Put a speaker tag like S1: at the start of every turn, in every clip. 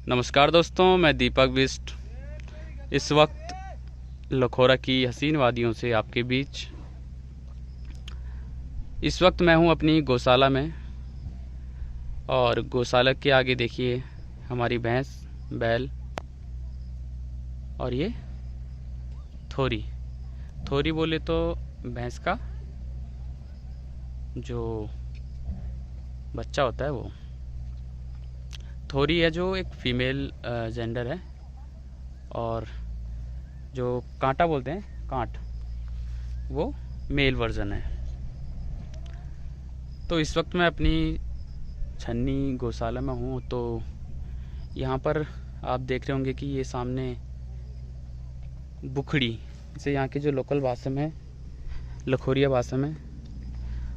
S1: नमस्कार दोस्तों, मैं दीपक बिष्ट इस वक्त लखोरा की हसीन वादियों से आपके बीच। इस वक्त मैं हूं अपनी गौशाला में और गौशाला के आगे देखिए हमारी भैंस, बैल और ये थोरी। थोरी बोले तो भैंस का जो बच्चा होता है वो थोरी है, जो एक फीमेल जेंडर है। और जो कांटा बोलते हैं, कांट, वो मेल वर्जन है। तो इस वक्त मैं अपनी छन्नी गौशाला में हूँ। तो यहाँ पर आप देख रहे होंगे कि ये सामने बुखड़ी, इसे यहाँ की जो लोकल भाषा में, लखोरिया भाषा में,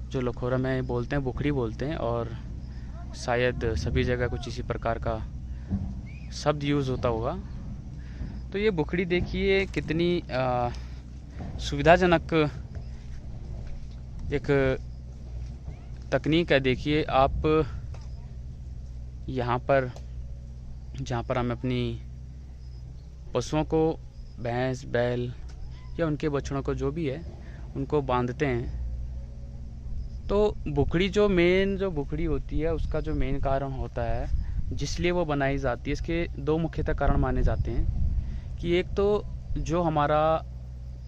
S1: जो लखोरा में बोलते हैं, बुखड़ी बोलते हैं। और शायद सभी जगह कुछ इसी प्रकार का शब्द यूज़ होता होगा। तो ये बुखड़ी देखिए कितनी सुविधाजनक एक तकनीक है। देखिए आप यहाँ पर, जहाँ पर हम अपनी पशुओं को, भैंस, बैल या उनके बछड़ों को, जो भी है, उनको बांधते हैं। तो बुखड़ी जो बुखड़ी होती है, उसका जो मेन कारण होता है जिसलिए वो बनाई जाती है, इसके दो मुख्यतः कारण माने जाते हैं। कि एक तो जो हमारा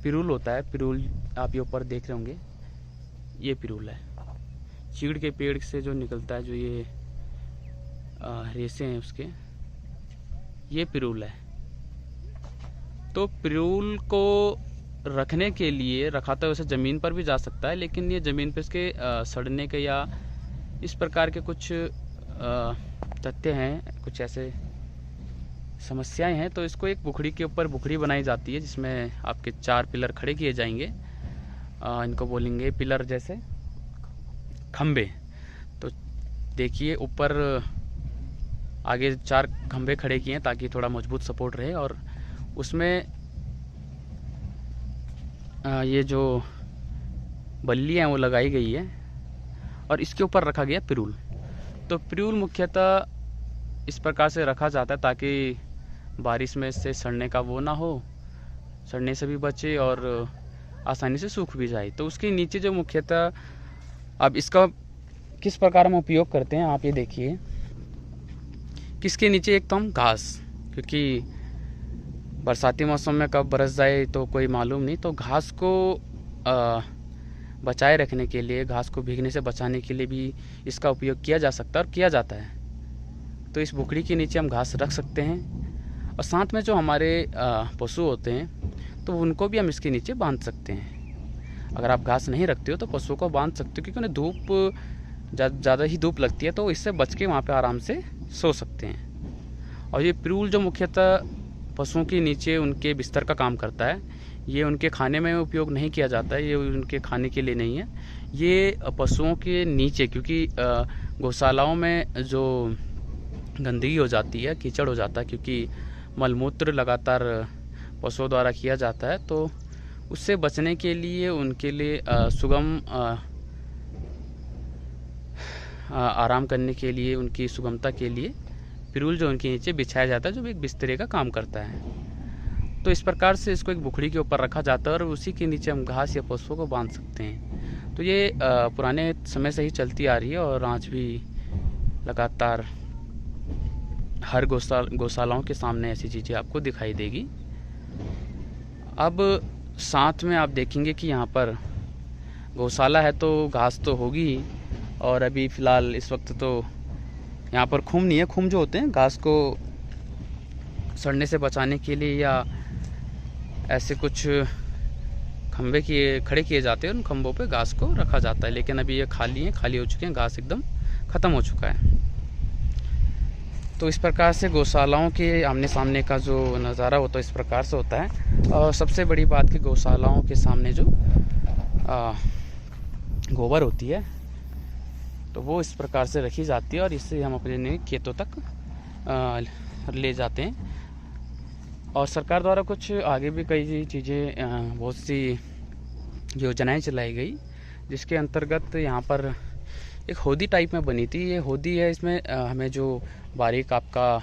S1: पिरूल होता है, पिरूल आप ये ऊपर देख रहे होंगे, ये पिरूल है, चीड़ के पेड़ से जो निकलता है, जो ये रेशे हैं उसके, ये पिरूल है। तो पिरूल को रखने के लिए रखा तो वैसे ज़मीन पर भी जा सकता है, लेकिन ये ज़मीन पर इसके सड़ने के या इस प्रकार के कुछ तथ्य हैं, कुछ ऐसे समस्याएं हैं। तो इसको एक बुखड़ी के ऊपर बुखड़ी बनाई जाती है, जिसमें आपके 4 पिलर खड़े किए जाएंगे। इनको बोलेंगे पिलर, जैसे खंबे। तो देखिए ऊपर आगे 4 खंबे खड़े किए हैं ताकि थोड़ा मजबूत सपोर्ट रहे। और उसमें ये जो बल्ली है वो लगाई गई है और इसके ऊपर रखा गया पिरूल। तो पिरूल मुख्यतः इस प्रकार से रखा जाता है ताकि बारिश में इससे सड़ने का वो ना हो, सड़ने से भी बचे और आसानी से सूख भी जाए। तो उसके नीचे जो मुख्यतः, अब इसका किस प्रकार हम उपयोग करते हैं आप ये देखिए। किसके नीचे? एक तो हम घास, क्योंकि बरसाती मौसम में कब बरस जाए तो कोई मालूम नहीं। तो घास को बचाए रखने के लिए, घास को भीगने से बचाने के लिए भी इसका उपयोग किया जा सकता है और किया जाता है। तो इस बुखड़ी के नीचे हम घास रख सकते हैं। और साथ में जो हमारे पशु होते हैं, तो उनको भी हम इसके नीचे बांध सकते हैं। अगर आप घास नहीं रखते हो तो पशुओं को बांध सकते हो, क्योंकि उन्हें धूप, ज़्यादा ही धूप लगती है, तो इससे बच के वहाँ पर आराम से सो सकते हैं। और ये पिरूल जो मुख्यतः पशुओं के नीचे उनके बिस्तर का काम करता है, ये उनके खाने में उपयोग नहीं किया जाता है, ये उनके खाने के लिए नहीं है। ये पशुओं के नीचे, क्योंकि गौशालाओं में जो गंदगी हो जाती है, कीचड़ हो जाता है, क्योंकि मलमूत्र लगातार पशुओं द्वारा किया जाता है, तो उससे बचने के लिए, उनके लिए सुगम आराम करने के लिए, उनकी सुगमता के लिए पिरूल जो उनके नीचे बिछाया जाता है, जो एक बिस्तरे का काम करता है। तो इस प्रकार से इसको एक बुखड़ी के ऊपर रखा जाता है और उसी के नीचे हम घास या पशुओं को बांध सकते हैं। तो ये पुराने समय से ही चलती आ रही है और आज भी लगातार हर गौशालाओं के सामने ऐसी चीज़ें आपको दिखाई देगी। अब साथ में आप देखेंगे कि यहाँ पर गौशाला है तो घास तो होगी ही, और अभी फ़िलहाल इस वक्त तो यहाँ पर खुम नहीं है। खुम जो होते हैं, घास को सड़ने से बचाने के लिए या ऐसे कुछ खंबे खड़े किए जाते हैं, उन खंभों पे घास को रखा जाता है। लेकिन अभी ये खाली हो चुके हैं, घास एकदम ख़त्म हो चुका है। तो इस प्रकार से गौशालाओं के आमने सामने का जो नज़ारा होता है, इस प्रकार से होता है। और सबसे बड़ी बात कि गौशालाओं के सामने जो गोबर होती है, तो वो इस प्रकार से रखी जाती है और इससे हम अपने खेतों तक ले जाते हैं। और सरकार द्वारा कुछ आगे भी कई चीज़ें, बहुत सी योजनाएं चलाई गई, जिसके अंतर्गत यहाँ पर एक होदी टाइप में बनी थी। ये होदी है, इसमें हमें जो बारीक आपका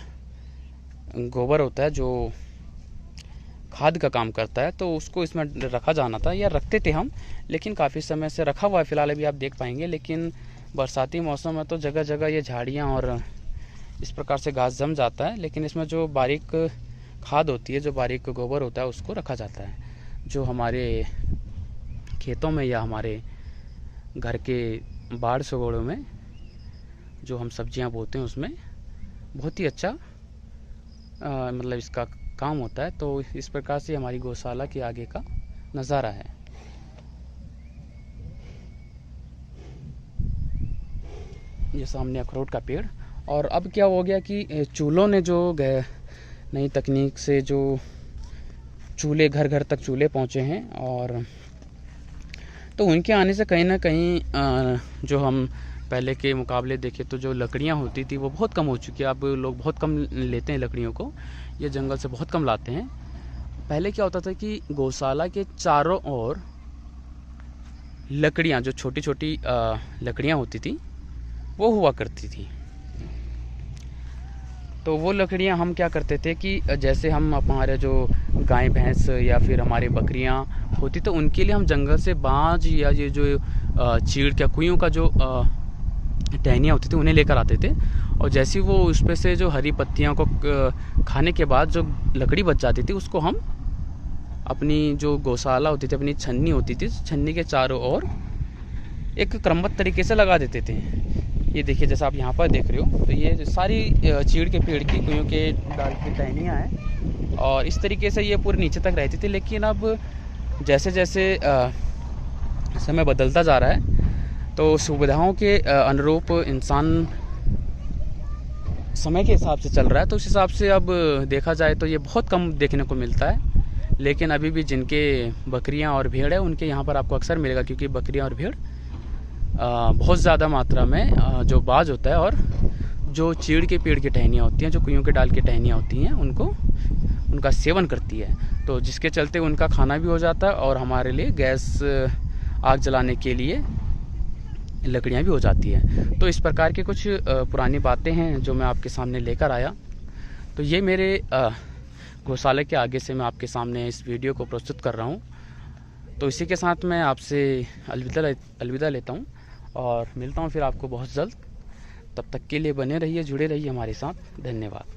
S1: गोबर होता है जो खाद का काम करता है, तो उसको इसमें रखा जाना था या रखते थे हम, लेकिन काफ़ी समय से रखा हुआ है फ़िलहाल, अभी आप देख पाएंगे। लेकिन बरसाती मौसम में तो जगह जगह ये झाड़ियाँ और इस प्रकार से घास जम जाता है। लेकिन इसमें जो बारीक खाद होती है, जो बारीक गोबर होता है, उसको रखा जाता है, जो हमारे खेतों में या हमारे घर के बाड़ सगोड़ों में जो हम सब्जियां बोते हैं उसमें बहुत ही अच्छा मतलब इसका काम होता है। तो इस प्रकार से हमारी गौशाला के आगे का नज़ारा है। ये सामने अखरोट का पेड़। और अब क्या हो गया कि चूल्हों ने जो नई तकनीक से जो चूल्हे घर घर तक चूल्हे पहुँचे हैं, और तो उनके आने से कहीं ना कहीं जो हम पहले के मुकाबले देखें तो जो लकड़ियाँ होती थी वो बहुत कम हो चुकी है। अब लोग बहुत कम लेते हैं लकड़ियों को, ये जंगल से बहुत कम लाते हैं। पहले क्या होता था कि गौशाला के चारों ओर लकड़ियाँ, जो छोटी छोटी लकड़ियाँ होती थी वो हुआ करती थी। तो वो लकड़ियाँ हम क्या करते थे कि जैसे हम हमारे जो गाय भैंस या फिर हमारी बकरियाँ होती तो उनके लिए हम जंगल से बाँझ या ये जो चीड़ क्या कुइयों का जो टहनियाँ होती थी उन्हें लेकर आते थे। और जैसे वो उस पर से जो हरी पत्तियों को खाने के बाद जो लकड़ी बच जाती थी उसको हम अपनी जो गौशाला होती थी, अपनी छन्नी होती थी, छन्नी के चारों ओर एक क्रमबद्ध तरीके से लगा देते थे। ये देखिए जैसा आप यहाँ पर देख रहे हो, तो ये सारी चीड़ के पेड़ की कुइयों के डाल की टहनियाँ हैं और इस तरीके से ये पूरे नीचे तक रहती थी। लेकिन अब जैसे जैसे समय बदलता जा रहा है तो सुविधाओं के अनुरूप इंसान समय के हिसाब से चल रहा है, तो उस हिसाब से अब देखा जाए तो ये बहुत कम देखने को मिलता है। लेकिन अभी भी जिनके बकरियां और भेड़ है उनके यहाँ पर आपको अक्सर मिलेगा, क्योंकि बकरियां और भेड़ बहुत ज़्यादा मात्रा में जो बाज होता है और जो चीड़ के पेड़ की टहनियाँ होती हैं, जो कुइयों के डाल की टहनियाँ होती हैं, उनका सेवन करती है। तो जिसके चलते उनका खाना भी हो जाता है और हमारे लिए गैस आग जलाने के लिए लकड़ियाँ भी हो जाती है। तो इस प्रकार की कुछ पुरानी बातें हैं जो मैं आपके सामने लेकर आया। तो ये मेरे गौशाला के आगे से मैं आपके सामने इस वीडियो को प्रस्तुत कर रहा हूँ। तो इसी के साथ मैं आपसे अलविदा लेता हूँ और मिलता हूँ फिर आपको बहुत जल्द। तब तक के लिए बने रहिए, जुड़े रहिए हमारे साथ। धन्यवाद।